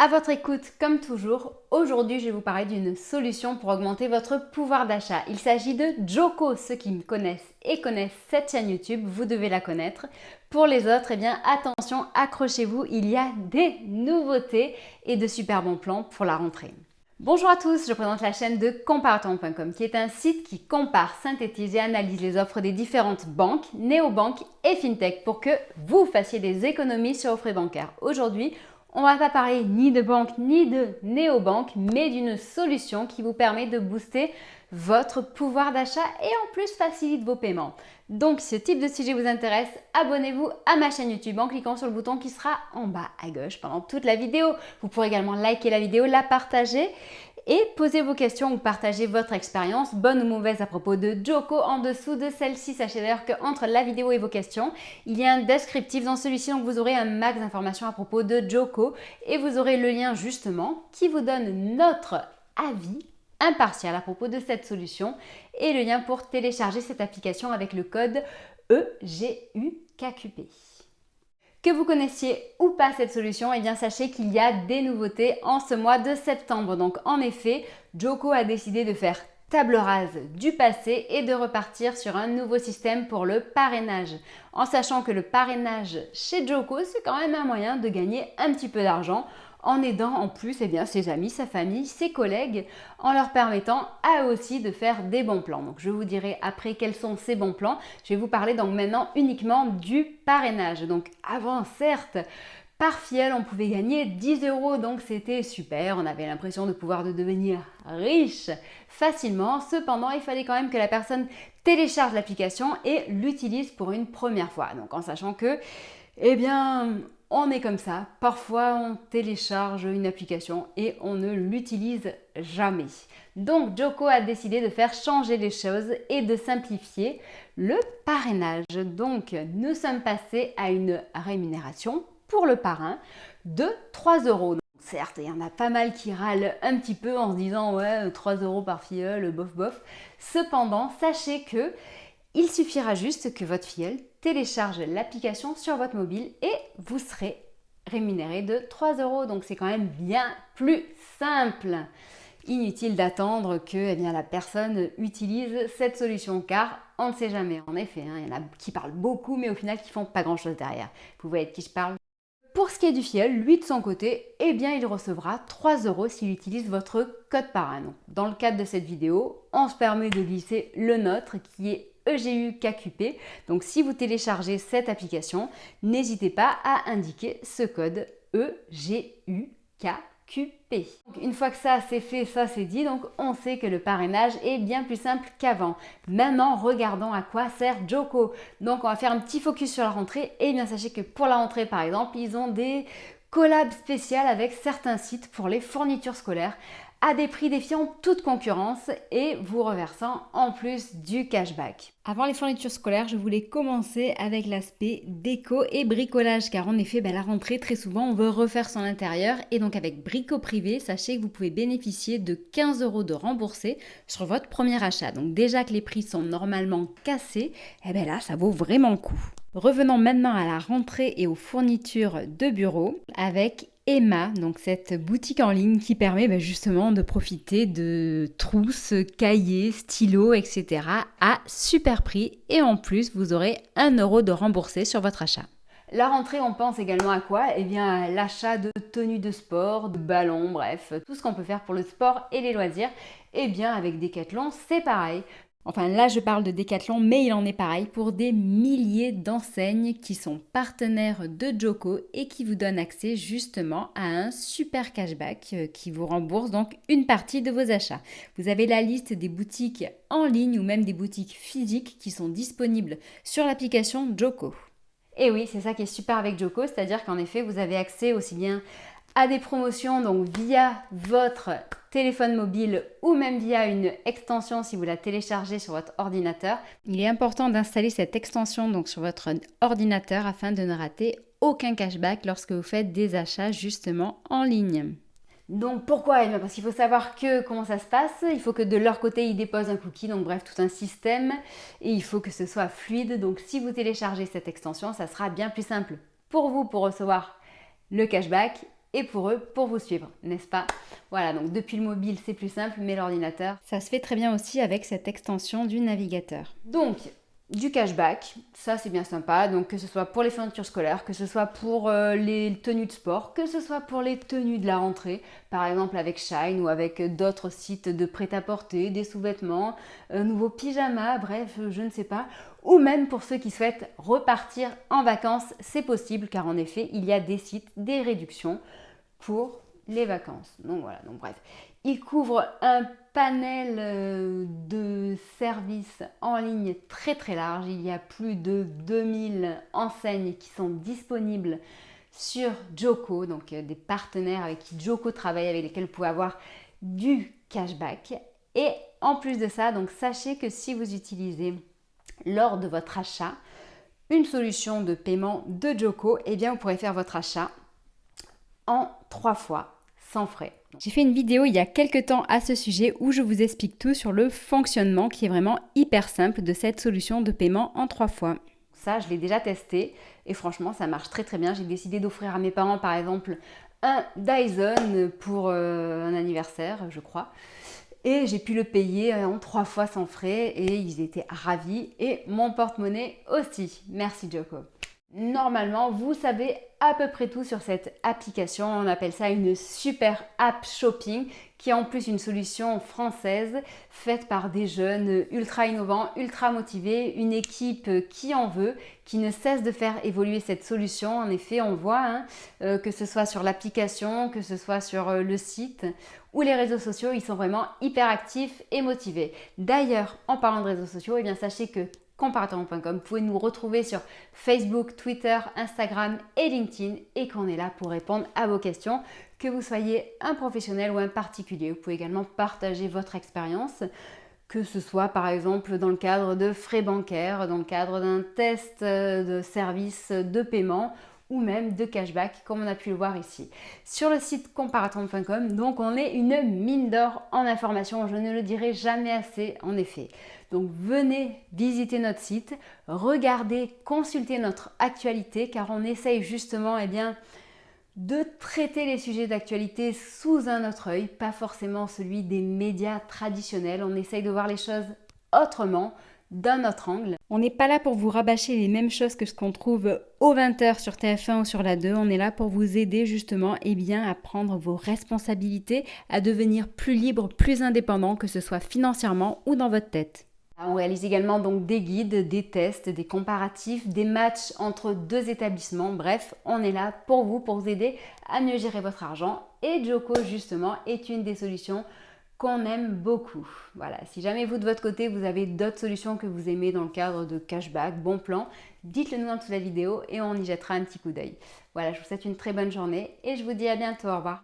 À votre écoute, comme toujours, aujourd'hui je vais vous parler d'une solution pour augmenter votre pouvoir d'achat. Il s'agit de Joko. Ceux qui me connaissent et connaissent cette chaîne YouTube, vous devez la connaître. Pour les autres, eh bien attention, accrochez-vous, il y a des nouveautés et de super bons plans pour la rentrée. Bonjour à tous, je présente la chaîne de comparaton.com qui est un site qui compare, synthétise et analyse les offres des différentes banques, néobanques et fintech pour que vous fassiez des économies sur vos frais bancaires. Aujourd'hui, on ne va pas parler ni de banque ni de néobanque, mais d'une solution qui vous permet de booster votre pouvoir d'achat et en plus facilite vos paiements. Donc, si ce type de sujet vous intéresse, abonnez-vous à ma chaîne YouTube en cliquant sur le bouton qui sera en bas à gauche pendant toute la vidéo. Vous pourrez également liker la vidéo, la partager et poser vos questions ou partager votre expérience, bonne ou mauvaise à propos de Joko en dessous de celle-ci. Sachez d'ailleurs qu'entre la vidéo et vos questions, il y a un descriptif dans celui-ci, donc vous aurez un max d'informations à propos de Joko et vous aurez le lien justement qui vous donne notre avis impartial à propos de cette solution et le lien pour télécharger cette application avec le code EGUKQP. Que vous connaissiez ou pas cette solution, eh bien sachez qu'il y a des nouveautés en ce mois de septembre. Donc en effet, Joko a décidé de faire table rase du passé et de repartir sur un nouveau système pour le parrainage. En sachant que le parrainage chez Joko, c'est quand même un moyen de gagner un petit peu d'argent en aidant en plus ses amis, sa famille, ses collègues, en leur permettant à eux aussi de faire des bons plans. Donc je vous dirai après quels sont ces bons plans. Je vais vous parler donc maintenant uniquement du parrainage. Donc avant, certes, par filleul, on pouvait gagner 10 €, donc c'était super, on avait l'impression de pouvoir devenir riche facilement. Cependant, il fallait quand même que la personne télécharge l'application et l'utilise pour une première fois. Donc en sachant que, eh bien, on est comme ça, parfois on télécharge une application et on ne l'utilise jamais. Donc Joko a décidé de faire changer les choses et de simplifier le parrainage. Donc nous sommes passés à une rémunération pour le parrain de 3 €. Donc, certes, il y en a pas mal qui râlent un petit peu en se disant ouais 3 € par filleul, bof bof. Cependant, sachez que il suffira juste que votre filleul télécharge l'application sur votre mobile et vous serez rémunéré de 3 €. Donc c'est quand même bien plus simple. Inutile d'attendre que la personne utilise cette solution car on ne sait jamais. En effet, il y en a qui parlent beaucoup mais au final qui font pas grand chose derrière. Vous voyez de qui je parle? Pour ce qui est du filleul, lui de son côté, il recevra 3 € s'il utilise votre code parrain. Donc, dans le cadre de cette vidéo, on se permet de glisser le nôtre qui est EGUKQP. Donc si vous téléchargez cette application, n'hésitez pas à indiquer ce code EGUKQP. Une fois que ça c'est fait, ça c'est dit, donc on sait que le parrainage est bien plus simple qu'avant. Maintenant, regardons à quoi sert Joko. Donc on va faire un petit focus sur la rentrée. Et bien sachez que pour la rentrée par exemple, ils ont des collabs spéciales avec certains sites pour les fournitures scolaires à des prix défiant toute concurrence et vous reversant en plus du cashback. Avant les fournitures scolaires, je voulais commencer avec l'aspect déco et bricolage car en effet, la rentrée, très souvent, on veut refaire son intérieur et donc avec Brico Privé, sachez que vous pouvez bénéficier de 15 € de remboursés sur votre premier achat. Donc déjà que les prix sont normalement cassés, là, ça vaut vraiment le coup. Revenons maintenant à la rentrée et aux fournitures de bureau avec Emma, donc cette boutique en ligne qui permet justement de profiter de trousses, cahiers, stylos, etc. à super prix et en plus vous aurez 1 € de remboursé sur votre achat. La rentrée, on pense également à quoi? À l'achat de tenues de sport, de ballons, bref, tout ce qu'on peut faire pour le sport et les loisirs. Avec Decathlon, c'est pareil. Enfin là je parle de Decathlon mais il en est pareil pour des milliers d'enseignes qui sont partenaires de Joko et qui vous donnent accès justement à un super cashback qui vous rembourse donc une partie de vos achats. Vous avez la liste des boutiques en ligne ou même des boutiques physiques qui sont disponibles sur l'application Joko. Et oui, c'est ça qui est super avec Joko, c'est-à-dire qu'en effet vous avez accès aussi bien à des promotions donc via votre téléphone mobile ou même via une extension si vous la téléchargez sur votre ordinateur. Il est important d'installer cette extension donc sur votre ordinateur afin de ne rater aucun cashback lorsque vous faites des achats justement en ligne. Donc pourquoi? Parce qu'il faut savoir comment ça se passe, il faut que de leur côté ils déposent un cookie, donc bref tout un système et il faut que ce soit fluide. Donc si vous téléchargez cette extension, ça sera bien plus simple pour vous pour recevoir le cashback et pour eux pour vous suivre, n'est-ce pas? Voilà, donc depuis le mobile c'est plus simple, mais l'ordinateur, ça se fait très bien aussi avec cette extension du navigateur. Donc, du cashback, ça c'est bien sympa, donc que ce soit pour les fournitures scolaires, que ce soit pour les tenues de sport, que ce soit pour les tenues de la rentrée, par exemple avec Shine ou avec d'autres sites de prêt-à-porter, des sous-vêtements, nouveaux pyjamas, bref, je ne sais pas, ou même pour ceux qui souhaitent repartir en vacances, c'est possible car en effet il y a des sites, des réductions pour les vacances. Donc voilà, donc bref. Il couvre un panel de services en ligne très très large. Il y a plus de 2000 enseignes qui sont disponibles sur Joko, donc des partenaires avec qui Joko travaille, avec lesquels vous pouvez avoir du cashback. Et en plus de ça, donc sachez que si vous utilisez lors de votre achat une solution de paiement de Joko, eh bien vous pourrez faire votre achat en 3 fois sans frais. J'ai fait une vidéo il y a quelques temps à ce sujet où je vous explique tout sur le fonctionnement qui est vraiment hyper simple de cette solution de paiement en 3 fois. Ça, je l'ai déjà testé et franchement, ça marche très très bien. J'ai décidé d'offrir à mes parents, par exemple, un Dyson pour un anniversaire, je crois. Et j'ai pu le payer en 3 fois sans frais et ils étaient ravis. Et mon porte-monnaie aussi. Merci Joko. Normalement, vous savez à peu près tout sur cette application. On appelle ça une super app shopping qui est en plus une solution française faite par des jeunes ultra innovants, ultra motivés, une équipe qui en veut, qui ne cesse de faire évoluer cette solution. En effet, on voit que ce soit sur l'application, que ce soit sur le site ou les réseaux sociaux, ils sont vraiment hyper actifs et motivés. D'ailleurs, en parlant de réseaux sociaux, eh bien sachez que Comparaton.com, vous pouvez nous retrouver sur Facebook, Twitter, Instagram et LinkedIn et qu'on est là pour répondre à vos questions, que vous soyez un professionnel ou un particulier. Vous pouvez également partager votre expérience, que ce soit par exemple dans le cadre de frais bancaires, dans le cadre d'un test de service de paiement ou même de cashback comme on a pu le voir ici. Sur le site Comparaton.com, donc on est une mine d'or en informations, je ne le dirai jamais assez en effet. Donc venez visiter notre site, regardez, consultez notre actualité car on essaye justement de traiter les sujets d'actualité sous un autre œil, pas forcément celui des médias traditionnels. On essaye de voir les choses autrement, d'un autre angle. On n'est pas là pour vous rabâcher les mêmes choses que ce qu'on trouve aux 20h sur TF1 ou sur la 2. On est là pour vous aider justement à prendre vos responsabilités, à devenir plus libre, plus indépendant, que ce soit financièrement ou dans votre tête. On réalise également donc des guides, des tests, des comparatifs, des matchs entre 2 établissements. Bref, on est là pour vous aider à mieux gérer votre argent. Et Joko, justement, est une des solutions qu'on aime beaucoup. Voilà, si jamais vous de votre côté, vous avez d'autres solutions que vous aimez dans le cadre de cashback, bon plan, dites-le nous en dessous de la vidéo et on y jettera un petit coup d'œil. Voilà, je vous souhaite une très bonne journée et je vous dis à bientôt. Au revoir.